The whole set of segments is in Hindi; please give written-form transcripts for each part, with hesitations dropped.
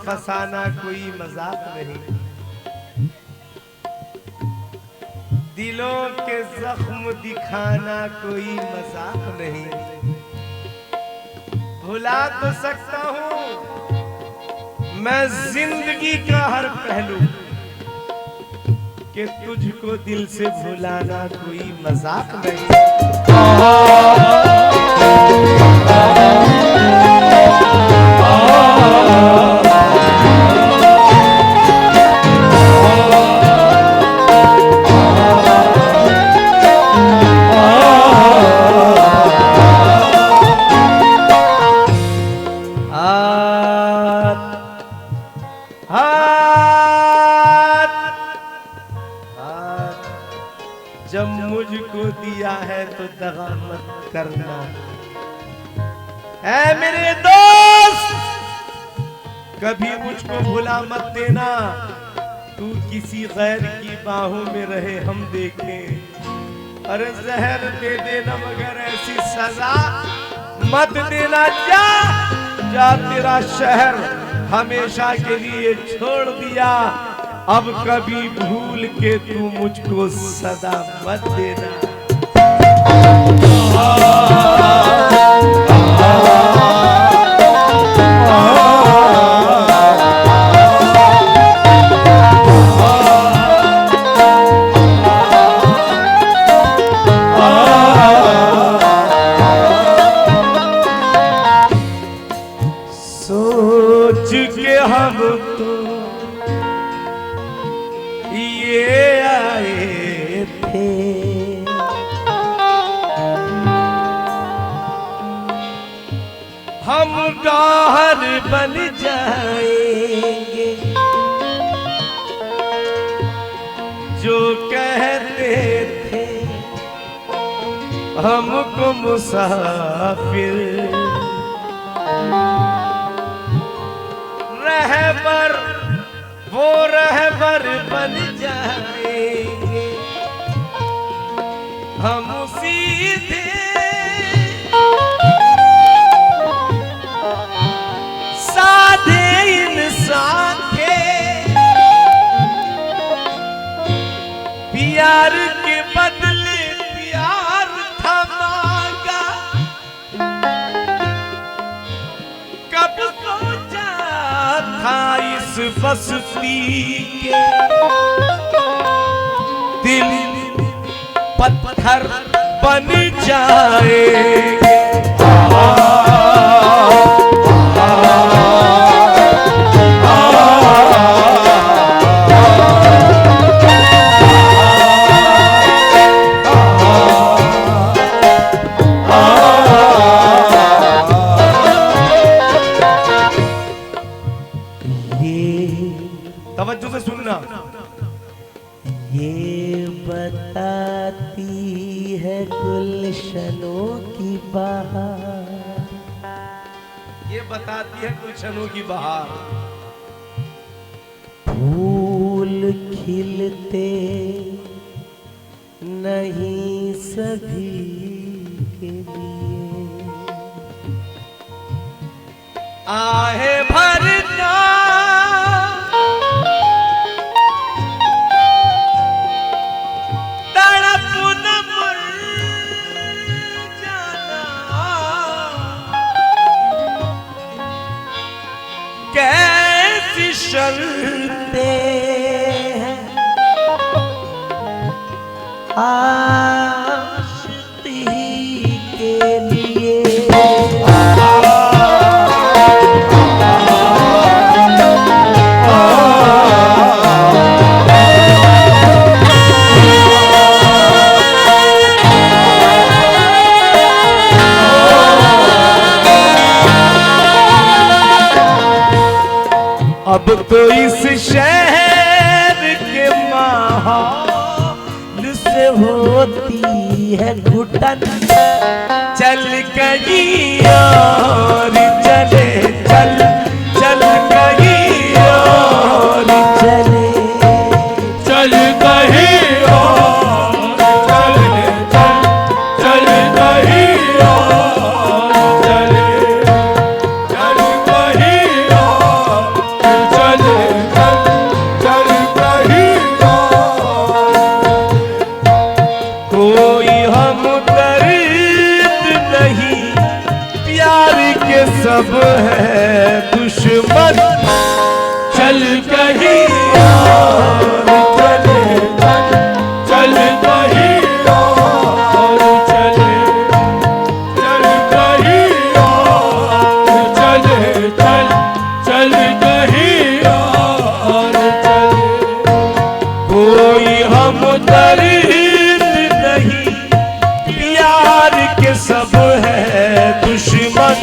फसाना कोई मजाक नहीं, दिलों के जख्म दिखाना कोई मजाक नहीं। भुला तो सकता हूं मैं जिंदगी का हर पहलू, कि तुझको दिल से भुलाना कोई मजाक नहीं। जब मुझको दिया है तो दगा मत करना। ऐ मेरे दोस्त, कभी मुझको भुला मत देना। तू किसी गैर की बाहों में रहे हम देखें। अरे जहर दे देना मगर ऐसी सजा मत देना। जा जा, तेरा शहर हमेशा के लिए छोड़ दिया। अब कभी भूल के तू मुझको सदा मत देना। सोच के हम तो ये आए थे, हम गौहर बन जाएंगे। जो कहते थे हमको मुसाफिर, रहबर वो रहबर बन जाएंगे। हम सीधे साधे इंसान थे, प्यार के बदले प्यार था मांगा। कब सोचा था इस बस्ती के दिल पत्थर बन जाएंगे। तवज्जो से सुनना। ये बताती है गुलशनों की बहार, ये बताती है गुलशनों की बहार। फूल खिलते नहीं सभी के लिए, आहे भरना कैसी शर्तें हैं आशिकी के लिए। अब तो इस शहर के माहौल से होती है घुटन। चल कहीं और चले, चल चल कहीं और चले, चल कहीं और चले, चल चल कहीं और चले, चल कहीं और सब है दुश्मन, चल कहीं और चले, चल कहीं और चले, चल कहीं और चले, चल कहीं और चले। कोई हम दर्द नहीं, प्यार के सब है दुश्मन,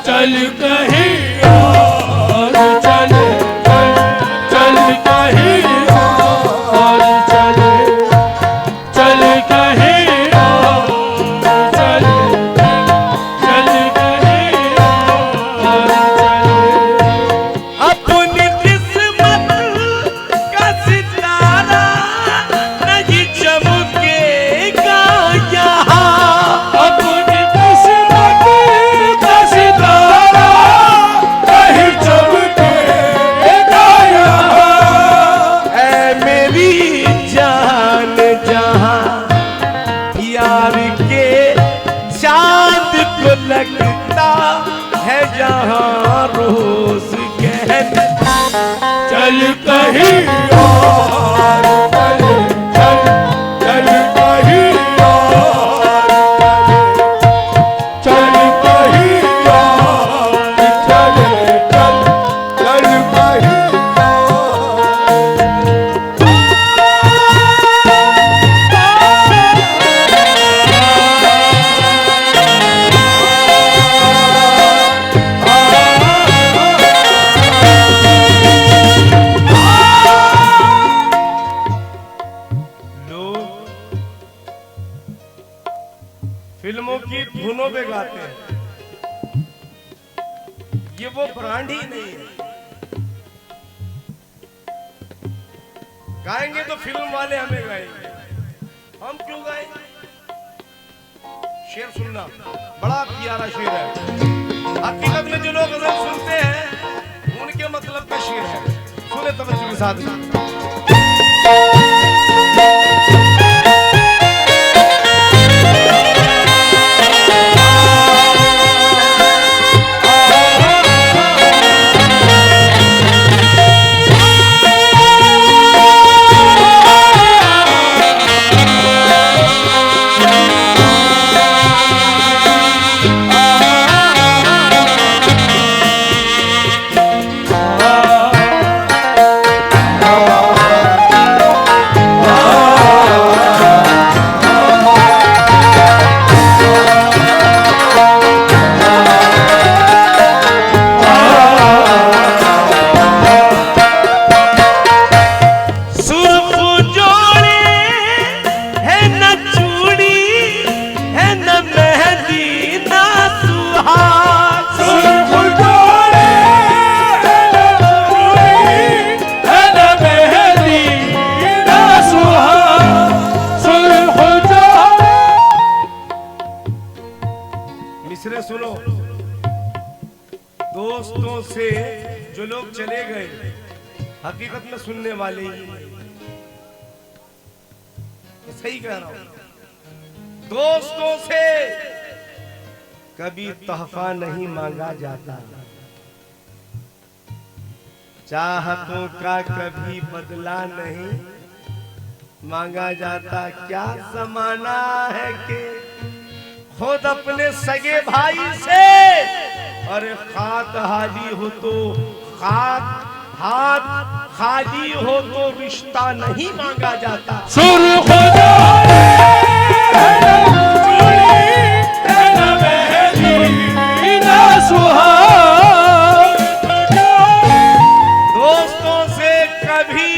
चल कहीं और चले, चल कहीं और चले, चल कहीं और चले, चल कहीं और चले। अपनी किस्मत का सितारा नहीं चमकेगा यहाँ, अपनी किस्मत का सितारा नहीं चमकेगा यहाँ। ऐ मेरी जान जहाँ यार के चांद को लगता है जहाँ रोज कहना, चल कहीं और चले, चल कहीं और चले, चल कहीं और चले, चल कहीं लोग फिल्मों की धुनों पे गाते हैं, ये वो ब्रांड ही नहीं है। गाएंगे तो फिल्म वाले हमें गाएंगे, हम क्यों गाएंगे? शेर सुनना, बड़ा प्यारा शेर है। हकीकत में जो लोग गजल सुनते हैं उनके मतलब का शेर है, सुने तवज्जो के साथ। मिसरे सुनो, दोस्तों से जो लोग चले गए हकीकत में सुनने वाले ही सही कह रहा हूं। दोस्तों से कभी तोहफा नहीं मांगा जाता, चाहतों का कभी बदला नहीं मांगा जाता। क्या जमाना है कि खुद अपने सगे भाई से, अरे खात हाली हो तो हाथ खाली हो तो रिश्ता नहीं मांगा जाता। दोस्तों से कभी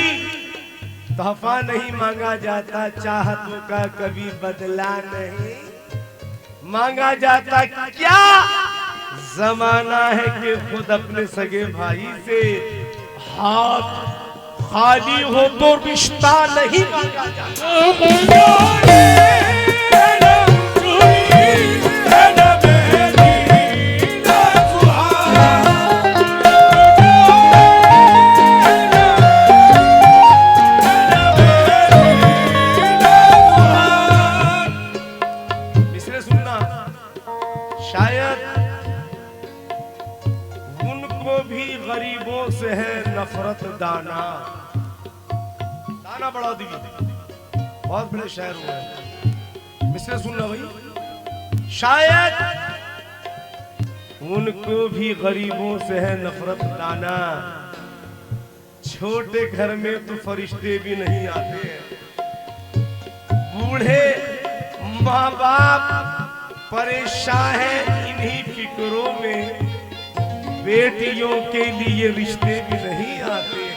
तोहफा नहीं मांगा जाता, चाहतों का कभी बदला नहीं मांगा जाता। क्या जमाना है कि खुद अपने सगे भाई से हाथ खाली हो तो रिश्ता नहीं मांगा जाता। बहुत बड़े शायर हुए हैं। मिसरे सुनना भाई। शायद उनको भी गरीबों से है नफरत लाना, छोटे घर में तो फरिश्ते भी नहीं आते हैं। बूढ़े माँ बाप परेशान हैं इन्हीं फिक्रों में, बेटियों के लिए रिश्ते भी नहीं आते हैं।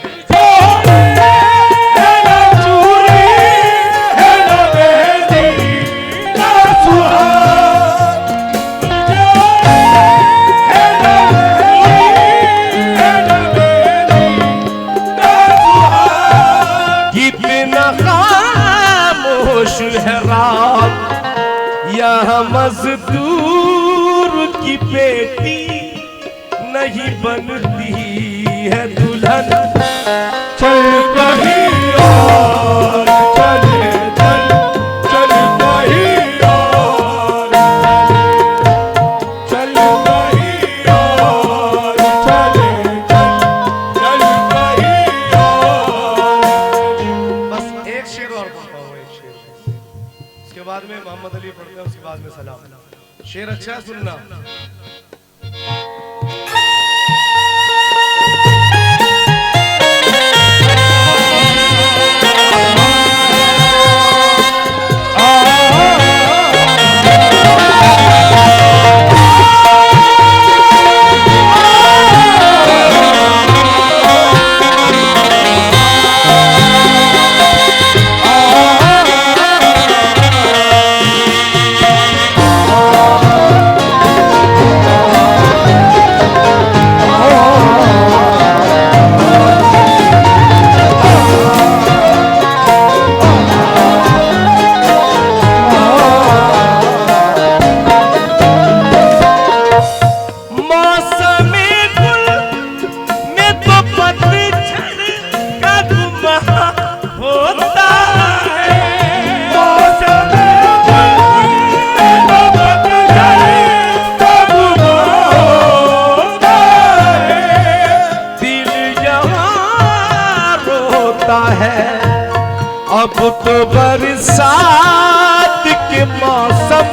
कितना खामोश है रात, यहाँ मजदूर की बेटी नहीं बनती है दुल्हन। चल कहीं और चले चल, चल कहीं और चल कहीं और चले चल, चल कहीं और। बस एक शेर और पढ़ता हूँ, एक शेर, उसके बाद में मोहम्मद अली पढ़ते हैं, उसके बाद में सलाम। शेर अच्छा है, सुनना। अब तो बरसात के मौसम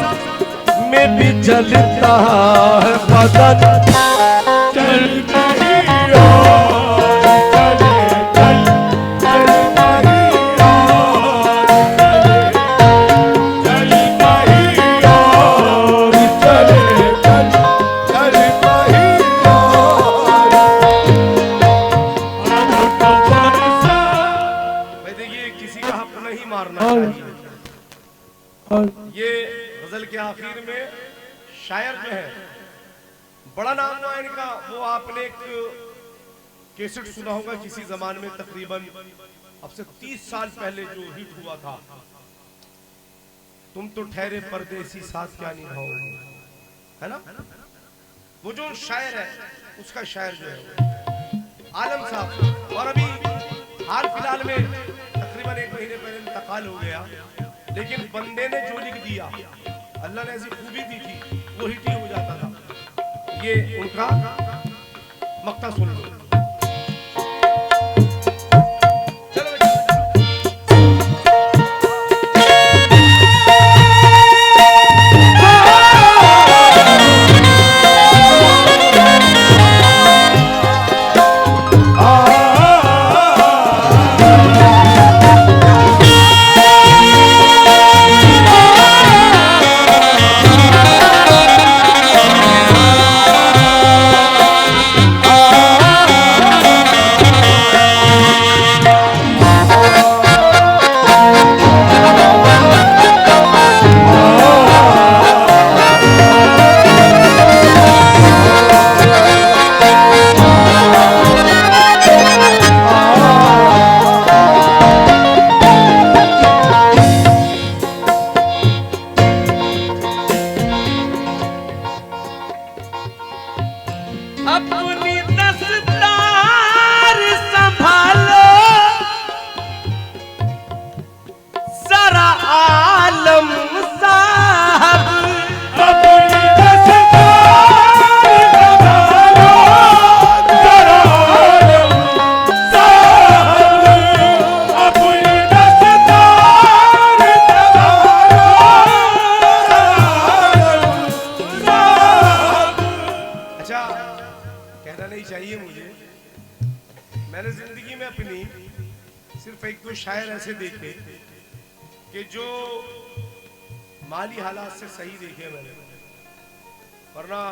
में भी जलता है बदन। चल कहीं और चले चल, चल कहीं और चले, चल कहीं और चले चल, चल कहीं और। अब तो बरसात। भाई देखिए, किसी का हक नहीं मारना चाहिए। ये गजल के आखिर में शायर जो है, बड़ा नाम हुआ इनका, वो आपने एक कैसेट सुना होगा किसी जमाने में, तकरीबन अब से 30 साल पहले जो हिट हुआ था, तुम तो ठहरे परदेसी साथ क्या निभाओगे, है ना। वो जो शायर है, उसका शायर जो है आलम साहब, और अभी हाल फिलहाल में तकरीबन 1 महीने पहले इंतकाल हो गया, लेकिन बंदे ने जो लिख दिया, अल्लाह ने ऐसी खूबी दी थी, वो हिट ही हो जाता था। ये उनका मक्ता सुन लो। से देखे कि जो माली हालात से सही देखे मैंने, वरना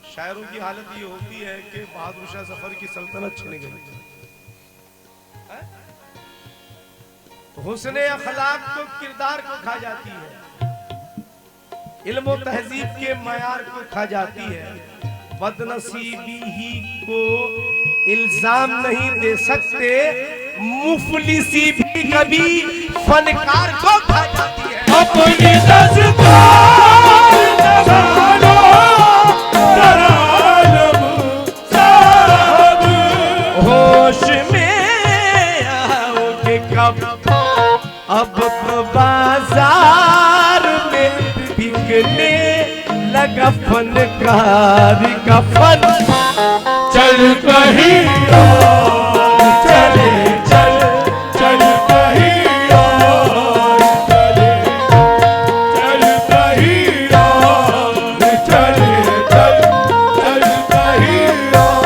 शायरों की हालत ये होती है कि बहादुर शाह जफर की सल्तनत छिन गई। हुस्ने अखलाक तो किरदार को खा जाती है, इल्म और तहजीब के मयार को खा जाती है। बदनसीबी ही को इल्जाम नहीं दे सकते, मुफलिसी भी कभी फनकार को खा जाती है। अपनी दस्तकार संभालो तरालम साहब, होश में आओगे कब अब तो बाजार में बिकने लगा फनकार का फन। चल कहीं और चले चल, चल कहीं और चले, चल कहीं और चले चल, चल कहीं और।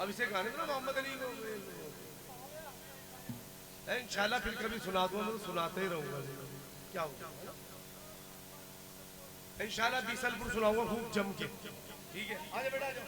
अब इसे गाने में ना मोहम्मद अली को इंशाल्लाह फिर कभी सुना दूंगा, मैं तो सुनाते ही रहूंगा। क्या होगा इंशाल्लाह बीसलपुर सुनाऊंगा खूब जम के। ठीक है, आजा बेटा आजा।